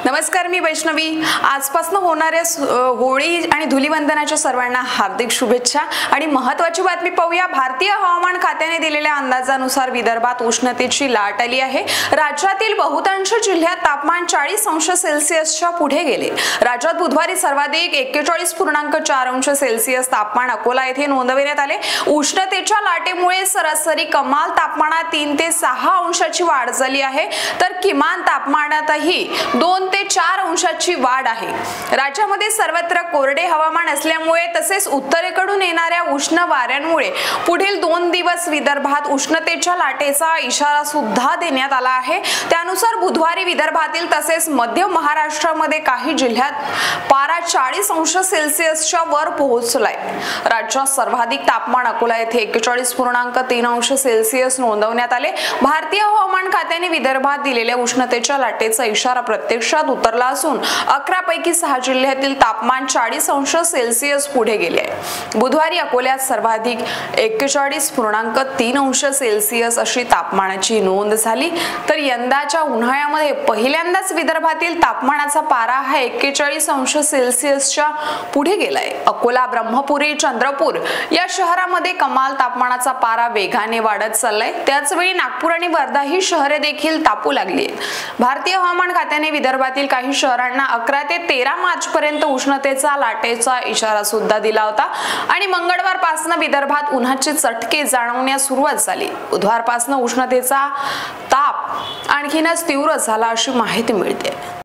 नमस्कार, मी वैष्णवी। आजपासून होणाऱ्या होळी आणि धुलीवंदनाच्या सर्वांना हार्दिक शुभेच्छा। आणि महत्त्वाची बातमी पाहूया। भारतीय हवामान खात्याने दिलेल्या अंदाजानुसार विदर्भात उष्णतेची लाट आली आहे। राज्यातील बहुतांश जिल्ह्यात तापमान 40 अंश सेल्सिअसच्या पुढे गेले। राज्यात बुधवारी सर्वाधिक 41.4 अंश सेल्सिअस तापमान अकोला येथे नोंदवण्यात आले। उष्णतेच्या लाटेमुळे सरासरी कमाल तापमानात 3 ते 6 अंशाची वाढ झाली आहे, तर किमान तापमानातही 2 ते 4 अंशाची वाढ आहे। राज्यामध्ये सर्वत्र कोरडे हवामान असल्यामुळे तसेच उत्तरेकडून येणाऱ्या उष्ण वाऱ्यांमुळे पुढील 2 दिवस विदर्भात उष्णतेच्या लाटेचा इशारा सुद्धा देण्यात आला आहे। त्यानुसार बुधवारी विदर्भातील तसेच मध्य महाराष्ट्रामध्ये काही जिल्ह्यात पारा 40 अंश सेल्सिअसच्या वर पोहोचलाय। राज्यात सर्वाधिक तापमान अकोला येथे 41.3 अंश सेल्सिअस नोंदवण्यात आले। भारतीय हवामान खात्याने विदर्भात दिलेल्या उष्णतेच्या लाटेचा इशारा प्रत्यक्षात उतरला असून 11 पैकी 6 जिल्ह्यातील तापमान 40 अंश सेल्सिअस पुढे गेले आहे। बुधवारी अकोल्यात सर्वाधिक 41.3 अंश सेल्सिअस अशी तापमानाची नोंद झाली, तर यंदाच्या उन्हाळ्यामध्ये पहिल्यांदाच विदर्भातील तापमानाचा पारा हा 41 अंश सेल्सिअसच्या पुढे गेलाय। अकोला, ब्रह्मपुरी, चंद्रपूर या शहरांमध्ये कमाल तापमानाचा पारा वेगाने वाढत चाललाय। त्याचवेळी नागपूर आणि वर्धा ही शहरे देखील तापू लागली आहेत। भारतीय हवामान खात्याने विदर्भातील काही शहरांना 11 ते 13 मार्च पर्यंत उष्णतेचा लाटेचा इशारा सुद्धा दिला होता आणि मंगळवारपासून विदर्भात उन्हाचे चटके जाणवण्यास सुरुवात झाली। बुधवारपासून उष्णतेचा ताप आणखीनच तीव्र झाला अशी माहिती मिळते।